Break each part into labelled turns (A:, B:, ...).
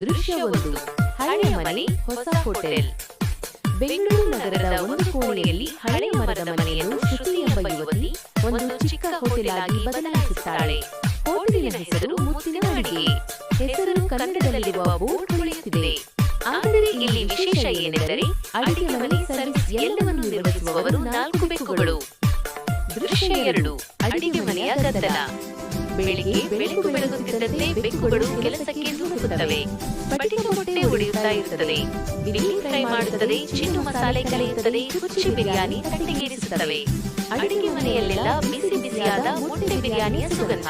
A: ದೃಶ್ಯ ಒಂದು ಹಳೆಯ ಮನೆ ಹೊಸ ಹೋಟೆಲ್. ಬೆಂಗಳೂರು ನಗರದ ಒಂದು ಕೋಣೆಯಲ್ಲಿ ಹಳೆಯ ಮರದ ಮನೆಯನ್ನು ಶ್ರುತಿ ಎಂಬ ಯುವತಿ ಒಂದು ಚಿಕ್ಕ ಹೋಟೆಲ್ ಆಗಿ ಬದಲಾಯಿಸುತ್ತಾಳೆ. ಹೋಟೆಲಿನ ಹೆಸರು ಮುತ್ತಿನ ಅಡಿಗೆ. ಹೆಸರು ಕನ್ನಡದಲ್ಲಿರುವ ಬೋರ್ಡ್ ಹೊಳೆಯುತ್ತಿದೆ. ಆದರೆ ಇಲ್ಲಿ ವಿಶೇಷ ಏನೆಂದರೆ ಅಡಿಗೆ ಮನೆ ಸರ್ವಿಸ್ ಎಲ್ಲವನ್ನು ನಿರ್ವಹಿಸುವವರು 4 ಬೆಕ್ಕುಗಳು. ದೃಶ್ಯ 2 ಅಡಿಗೆ ಮನೆಯ ಗದ್ದಲ. ಬೆಳಿಗ್ಗೆ ಬೆಳಕು ಬೆಳಗುತ್ತಿದ್ದಂತೆ ಬೆಕ್ಕುಗಳು ಕೆಲಸಕ್ಕೆ ಧುಮುಕುತ್ತವೆ. ಸ್ಫಟಿಕ ಮೊಟ್ಟೆ ಒಡೆಯುತ್ತಾ ಇರುತ್ತದೆ, ಬಿಳಿ ಫ್ರೈ ಮಾಡುತ್ತದೆ, ಚಿನ್ನು ಮಸಾಲೆ ಕಲೆಯುತ್ತದೆ, ಕುಚ್ಚಿ ಬಿರಿಯಾನಿ ತಟ್ಟೆಗೇರಿಸುತ್ತವೆ. ಅಡಿಗೆ ಮನೆಯಲ್ಲೆಲ್ಲ ಬಿಸಿ ಬಿಸಿಯಾದ ಮೊಟ್ಟೆ ಬಿರಿಯಾನಿಯ ಸುಗಂಧ.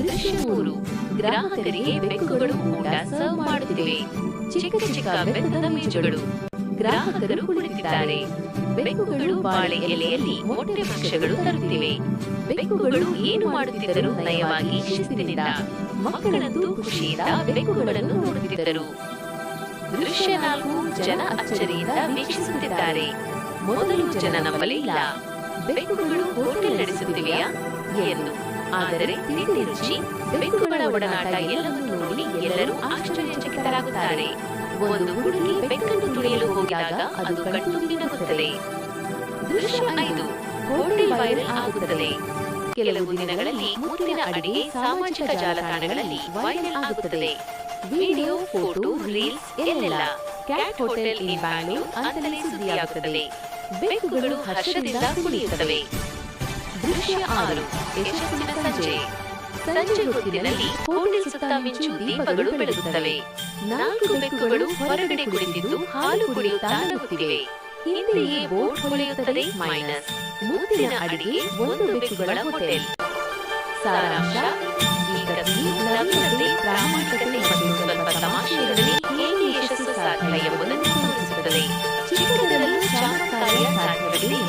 A: ದೃಶ್ಯ 3 ಗ್ರಾಹಕರಿಗೆ ಬೆಕ್ಕುಗಳು ಊಟ ಸರ್ವ್ ಮಾಡುತ್ತಿವೆ. ಚಿಕ್ಕ ಚಿಕ್ಕ ಬೆತ್ತದ ಮೇಜುಗಳು. ಗ್ರಾಹಕರು ಕುಳಿತಿದ್ದಾರೆ. ಬೆಕ್ಕುಗಳು ಬಾಳೆ ಎಲೆಯಲ್ಲಿ ಮೊಟ್ಟೆ ಭಕ್ಷ್ಯಗಳು ತರುತ್ತಿವೆ. ಬೆಕ್ಕುಗಳು ಏನು ಮಾಡುತ್ತಿದ್ದರು ನಯವಾಗಿ ಶಿಸ್ತಿನಿಂದ. ಮಕ್ಕಳಂತೂ ಖುಷಿಯಿಂದ ಬೆಕ್ಕುಗಳನ್ನು ನೋಡುತ್ತಿದ್ದರು. ದೃಶ್ಯ 4 ಜನ ಅಚ್ಚರಿಯಿಂದ ವೀಕ್ಷಿಸುತ್ತಿದ್ದಾರೆ. ಮೊದಲು ಜನ ನಂಬಲಿಲ್ಲ. ಬೆಕ್ಕುಗಳು ಹೋಟೆಲ್ ನಡೆಸುತ್ತಿವೆಯಾ ಎಂದು. ಆದರೆ ತಿಂಡಿ ರುಚಿ, ಬೆಕ್ಕುಗಳ ಒಡನಾಟ ಎಲ್ಲವನ್ನೂ ನೋಡಿ ಎಲ್ಲರೂ ಆಶ್ಚರ್ಯಚಕಿತರಾಗುತ್ತಾರೆ. ಒಂದು ಹುಡುಗಿ ಬೆಕ್ಕನ್ನು ತುಳಿಯಲು ಹೋಗಿದಾಗ ಅದು ಕಣ್ತುಂಬಿ ನಗುತ್ತದೆ. ದೃಶ್ಯ 5 ಹೋಟೆಲ್ ವೈರಲ್ ಆಗುತ್ತದೆ. ಕೆಲವು ದಿನಗಳಲ್ಲಿ ಮುತ್ತಿನ ಅಡಿಗೆ ಸಾಮಾಜಿಕ ಜಾಲತಾಣಗಳಲ್ಲಿ ವೈರಲ್ ಆಗುತ್ತದೆ. ವಿಡಿಯೋ, ಫೋಟೋ, ರೀಲ್ಸ್ ಎಲ್ಲೆಲ್ಲ. ಕ್ಯಾಟ್ ಹೋಟೆಲ್ ಇನ್ ಬ್ಯಾಂಗ್ಳೂರ್ ಅಂತಲೇ ಸುದ್ದಿಯಾಗುತ್ತದೆ. ಬೆಕ್ಕುಗಳು ಹರ್ಷದಿಂದ ಕುಣಿಯುತ್ತವೆ. ದೃಶ್ಯ 6 ಯಶಸ್ಸಿನ ಸಂಜೆ. ಸಂಜೆ ಹೊತ್ತಿನಲ್ಲಿ ಹೋಟೆಲ್ ಸುತ್ತ ಮಿಂಚು ದೀಪಗಳು ಬೆಳಗುತ್ತವೆ. 4 ಬೆಕ್ಕುಗಳು ಹೊರಗಡೆ ಕುಳಿತಿದ್ದು ಹಾಲು ಕುಡಿಯುತ್ತಾ ನಗುತ್ತಿವೆ. ಹಿಂದೆಯೇ ಬೋರ್ಡ್ ಹೊಳೆಯುತ್ತದೆ ಮೈನಸ್. ಮುತ್ತಿನ ಅಡಿಗೆ 1 ಬೆಕ್ಕುಗಳ ಹೋಟೆಲ್. ಸಾರಾಂಶ: ಈ ಕಥೆಯು ನವೀನತೆ, ಪ್ರಾಮಾಣಿಕತೆ ಮತ್ತು ಸ್ವಲ್ಪ ತಮಾಷೆಗಳಲ್ಲಿ ಹೇಗೆ ಯಶಸ್ಸು ಸಾಧ್ಯ ಎಂಬುದನ್ನು ತೋರಿಸುತ್ತದೆ. ಚಿಕ್ಕದರಲ್ಲೂ ಚಮತ್ಕಾರ ಸಾಧ್ಯವಿದೆ.